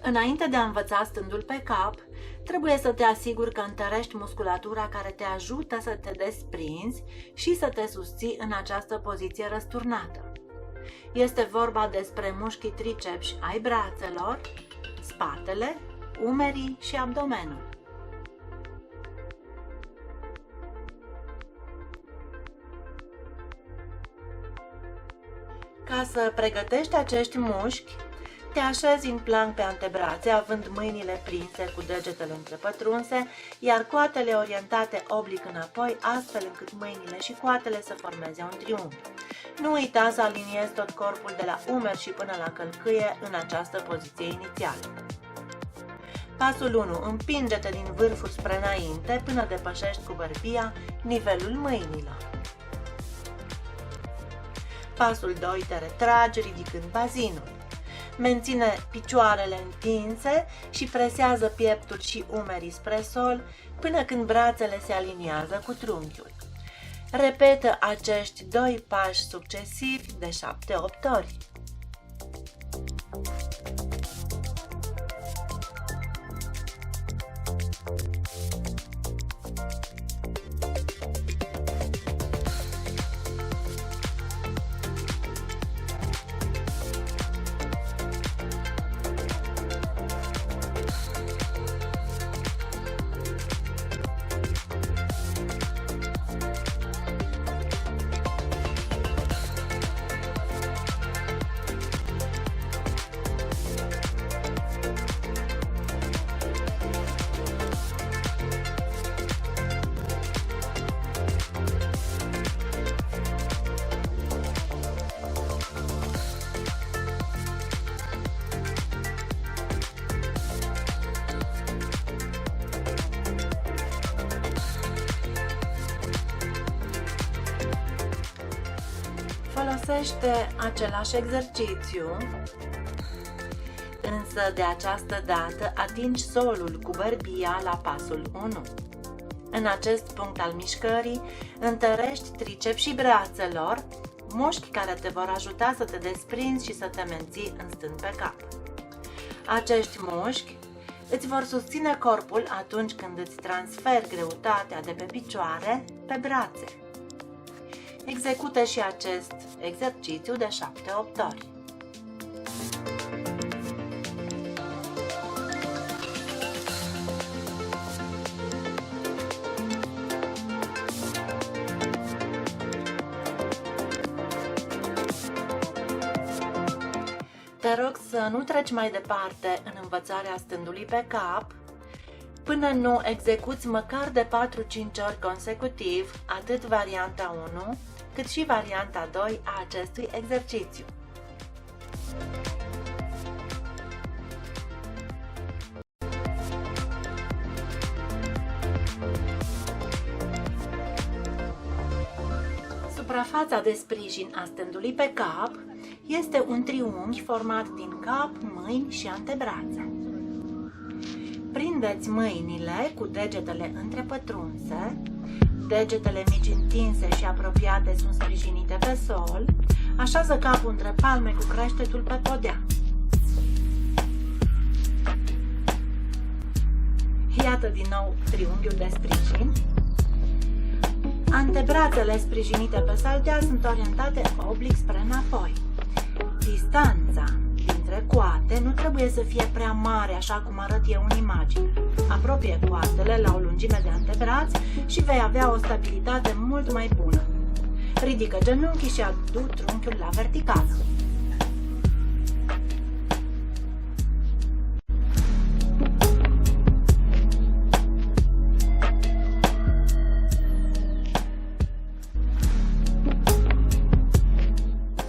Înainte de a învăța stândul pe cap, trebuie să te asiguri că întărești musculatura care te ajută să te desprinzi și să te susții în această poziție răsturnată. Este vorba despre mușchii tricepsi ai brațelor, spatele, umerii și abdomenul. Ca să pregătești acești mușchi, te așezi în plank pe antebrațe, având mâinile prinse cu degetele întrepătrunse, iar coatele orientate oblic înapoi, astfel încât mâinile și coatele să formeze un triunghi. Nu uita să aliniezi tot corpul de la umeri și până la călcâie în această poziție inițială. Pasul 1. Împinge-te din vârful spre înainte până depășești cu bărbia nivelul mâinilor. Pasul 2. Te retragi ridicând bazinul. Menține picioarele întinse și presează pieptul și umerii spre sol până când brațele se aliniază cu trunchiul. Repetă acești 2 pași succesivi de 7-8 ori. Folosește același exercițiu, însă de această dată atingi solul cu bărbia la pasul 1. În acest punct al mișcării întărești tricepsii brațelor, mușchi care te vor ajuta să te desprinzi și să te menții în stând pe cap. Acești mușchi îți vor susține corpul atunci când îți transferi greutatea de pe picioare pe brațe. Execută și acest exercițiu de 7-8 ori. Te rog să nu treci mai departe în învățarea stândului pe cap până nu execuți măcar de 4-5 ori consecutiv atât varianta 1 cât și varianta 2 a acestui exercițiu. Suprafața de sprijin a stândului pe cap este un triunghi format din cap, mâini și antebrațe. Prindeți mâinile cu degetele întrepătrunse, degetele mici întinse și apropiate sunt sprijinite pe sol, așează capul între palme cu creștetul pe podea. Iată din nou triunghiul de sprijin. Antebrațele sprijinite pe saltea sunt orientate oblic spre înapoi. Distanța dintre coate nu trebuie să fie prea mare, așa cum arăt eu în imagine. Apropie coatele la o lungime de antebraț și vei avea o stabilitate mult mai bună. Ridică genunchii și adu trunchiul la verticală.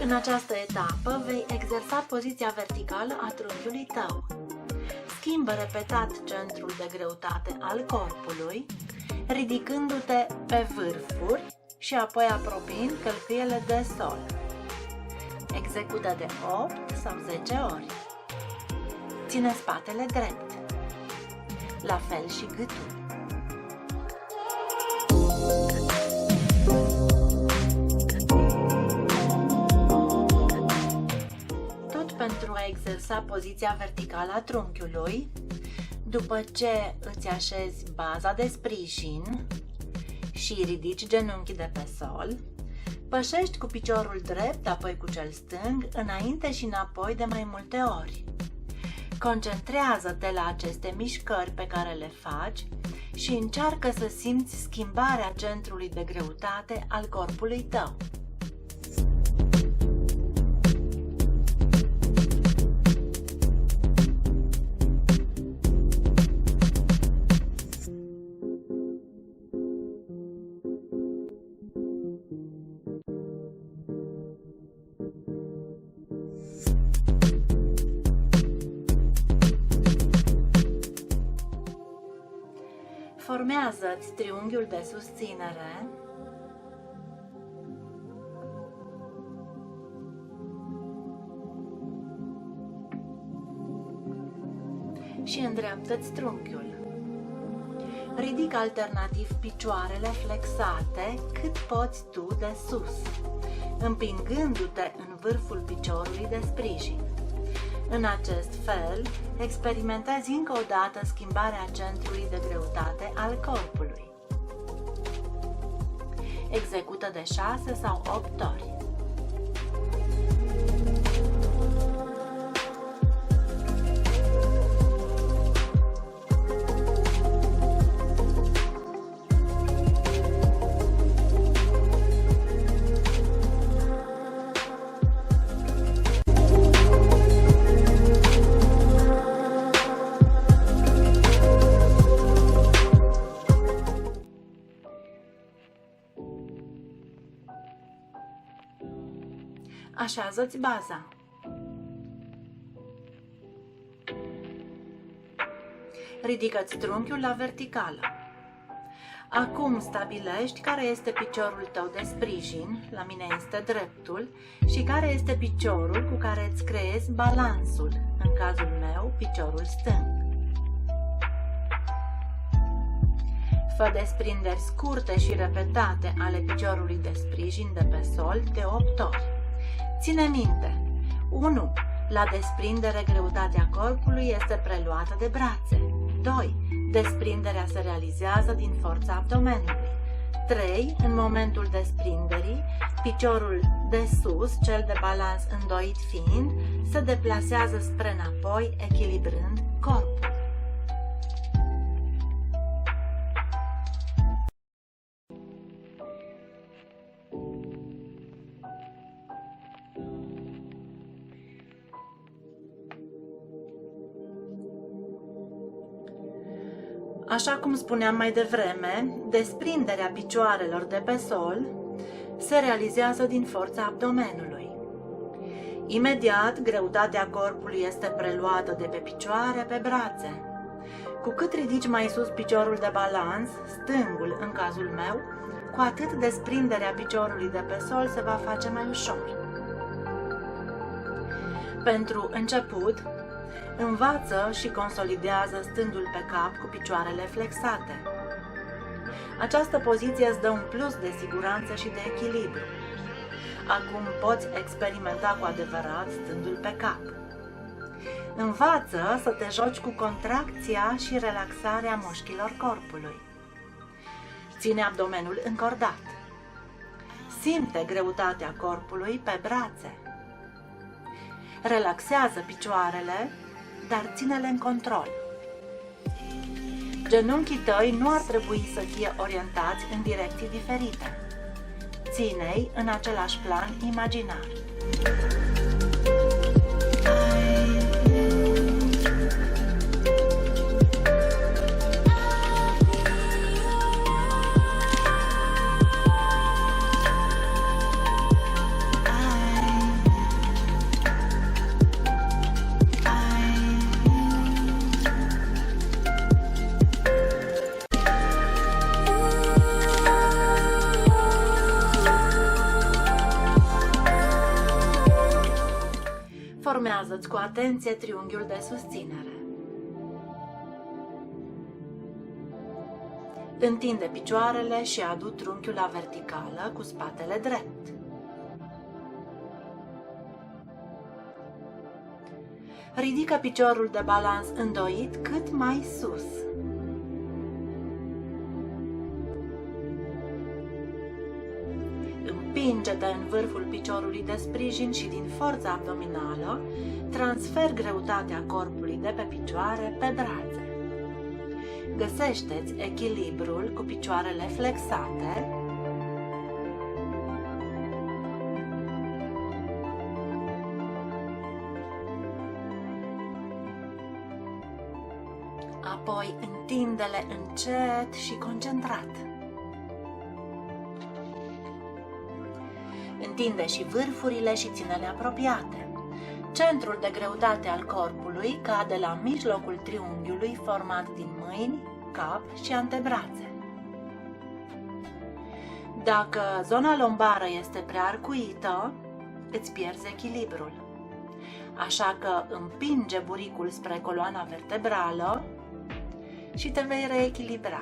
În această etapă vei exersa poziția verticală a trunchiului tău. Schimbă repetat centrul de greutate al corpului, ridicându-te pe vârfuri și apoi apropiind călcâiele de sol. Execută de 8 sau 10 ori. Ține spatele drept. La fel și gâtul. Pentru a a exersa poziția verticală a trunchiului, după ce îți așezi baza de sprijin și ridici genunchii de pe sol, pășești cu piciorul drept, apoi cu cel stâng, înainte și înapoi de mai multe ori. Concentrează-te la aceste mișcări pe care le faci și încearcă să simți schimbarea centrului de greutate al corpului tău. Formează-ți triunghiul de susținere și îndreaptă-ți trunchiul. Ridică alternativ picioarele flexate cât poți tu de sus, împingându-te în vârful piciorului de sprijin. În acest fel, experimentezi încă o dată schimbarea centrului de greutate al corpului. Execută de 6 sau 8 ori. Așează-ți baza. Ridică-ți trunchiul la verticală. Acum stabilești care este piciorul tău de sprijin, la mine este dreptul, și care este piciorul cu care îți creezi balansul, în cazul meu, piciorul stâng. Fă desprinderi scurte și repetate ale piciorului de sprijin de pe sol de 8 ori. Ține minte: 1. La desprindere, greutatea corpului este preluată de brațe. 2. Desprinderea se realizează din forța abdomenului. 3. În momentul desprinderii, piciorul de sus, cel de balans îndoit fiind, se deplasează spre înapoi, echilibrând corpul. Așa cum spuneam mai devreme, desprinderea picioarelor de pe sol se realizează din forța abdomenului. Imediat, greutatea corpului este preluată de pe picioare pe brațe. Cu cât ridici mai sus piciorul de balans, stângul în cazul meu, cu atât desprinderea piciorului de pe sol se va face mai ușor. Pentru început, învață și consolidează stândul pe cap cu picioarele flexate. Această poziție îți dă un plus de siguranță și de echilibru. Acum poți experimenta cu adevărat stândul pe cap. Învață să te joci cu contracția și relaxarea mușchilor corpului. Ține abdomenul încordat. Simte greutatea corpului pe brațe. Relaxează picioarele, dar ține-le în control. Genunchii tăi nu ar trebui să fie orientați în direcții diferite. Ține-i în același plan imaginar. Formează-ți cu atenție triunghiul de susținere. Întinde picioarele și adu trunchiul la verticală cu spatele drept. Ridică piciorul de balans îndoit cât mai sus. Împinge-te în vârful piciorului de sprijin și din forța abdominală transfer greutatea corpului de pe picioare pe brațe. Găsește-ți echilibrul cu picioarele flexate. Apoi întinde-le încet și concentrat. Întinde și vârfurile și ține-le apropiate. Centrul de greutate al corpului cade la mijlocul triunghiului format din mâini, cap și antebrațe. Dacă zona lombară este prea arcuită, îți pierzi echilibrul. Așa că împinge buricul spre coloana vertebrală și te vei reechilibra.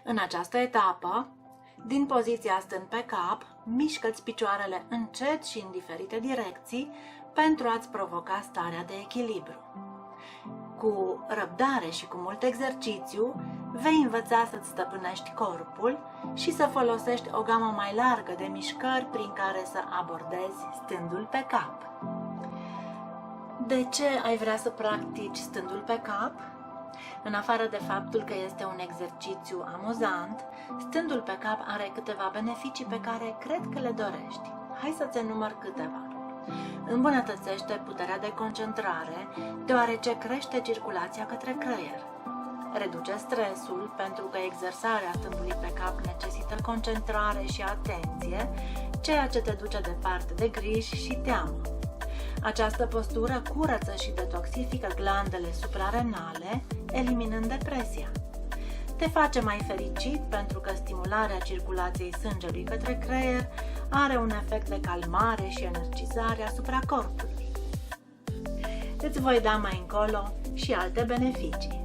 În această etapă, din poziția stând pe cap, mișcă-ți picioarele încet și în diferite direcții pentru a-ți provoca starea de echilibru. Cu răbdare și cu mult exercițiu, vei învăța să-ți stăpânești corpul și să folosești o gamă mai largă de mișcări prin care să abordezi stândul pe cap. De ce ai vrea să practici stândul pe cap? În afară de faptul că este un exercițiu amuzant, stândul pe cap are câteva beneficii pe care cred că le dorești. Hai să-ți enumăr câteva. Îmbunătățește puterea de concentrare, deoarece crește circulația către creier. Reduce stresul, pentru că exersarea stândului pe cap necesită concentrare și atenție, ceea ce te duce departe de griji și teamă. Această postură curăță și detoxifică glandele suprarenale, eliminând depresia. Te face mai fericit pentru că stimularea circulației sângelui către creier are un efect de calmare și energizare asupra corpului. Îți voi da mai încolo și alte beneficii.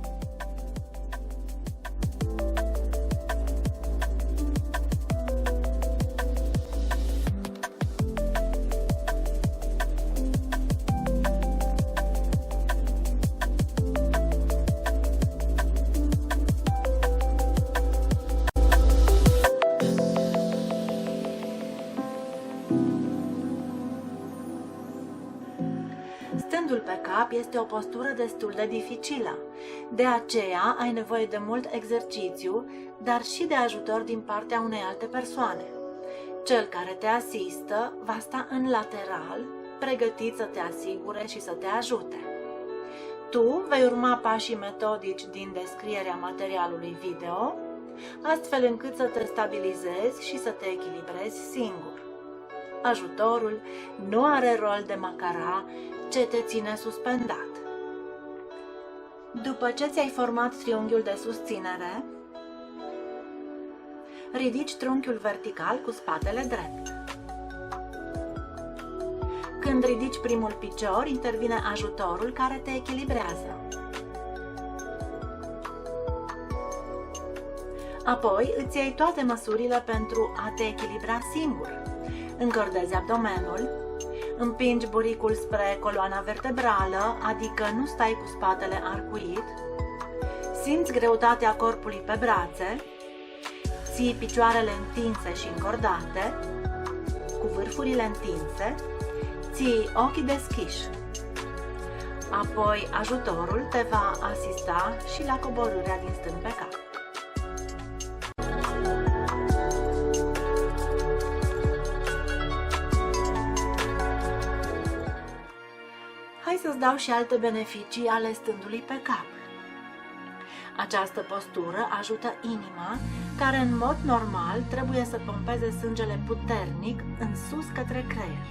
Stândul pe cap este o postură destul de dificilă, de aceea ai nevoie de mult exercițiu, dar și de ajutor din partea unei alte persoane. Cel care te asistă va sta în lateral, pregătit să te asigure și să te ajute. Tu vei urma pașii metodici din descrierea materialului video, astfel încât să te stabilizezi și să te echilibrezi singur. Ajutorul nu are rol de macara ce te ține suspendat. După ce ți-ai format triunghiul de susținere, ridici trunchiul vertical cu spatele drept. Când ridici primul picior, intervine ajutorul care te echilibrează. Apoi îți iei toate măsurile pentru a te echilibra singur. Încordezi abdomenul, împingi buricul spre coloana vertebrală, adică nu stai cu spatele arcuit, simți greutatea corpului pe brațe, ții picioarele întinse și încordate, cu vârfurile întinse, ții ochii deschiși. Apoi ajutorul te va asista și la coborârea din stâng pe cap. Hai să-ți dau și alte beneficii ale stândului pe cap. Această postură ajută inima, care în mod normal trebuie să pompeze sângele puternic în sus către creier.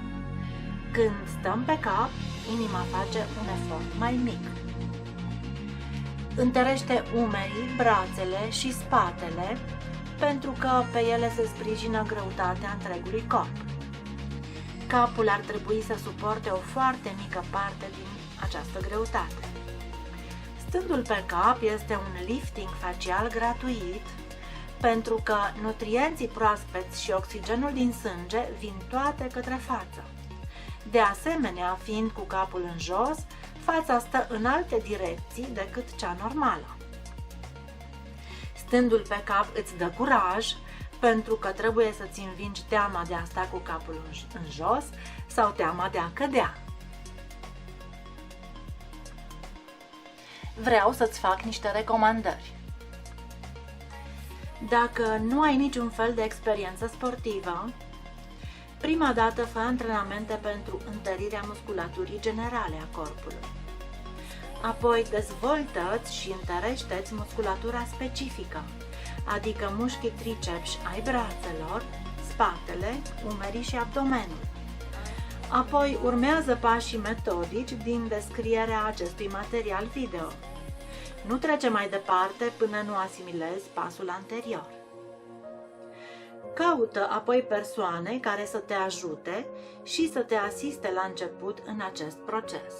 Când stăm pe cap, inima face un efort mai mic. Întărește umerii, brațele și spatele, pentru că pe ele se sprijină greutatea întregului corp. Capul ar trebui să suporte o foarte mică parte din această greutate. Stândul pe cap este un lifting facial gratuit, pentru că nutrienții proaspeți și oxigenul din sânge vin toate către față. De asemenea, fiind cu capul în jos, fața stă în alte direcții decât cea normală. Stândul pe cap îți dă curaj, pentru că trebuie să-ți învingi teama de a sta cu capul în jos sau teama de a cădea. Vreau să-ți fac niște recomandări. Dacă nu ai niciun fel de experiență sportivă, prima dată fă antrenamente pentru întărirea musculaturii generale a corpului. Apoi dezvoltă-ți și întărește-ți musculatura specifică, adică mușchii triceps ai brațelor, spatele, umerii și abdomenul. Apoi urmează pașii metodici din descrierea acestui material video. Nu trece mai departe până nu asimilezi pasul anterior. Caută apoi persoane care să te ajute și să te asiste la început în acest proces.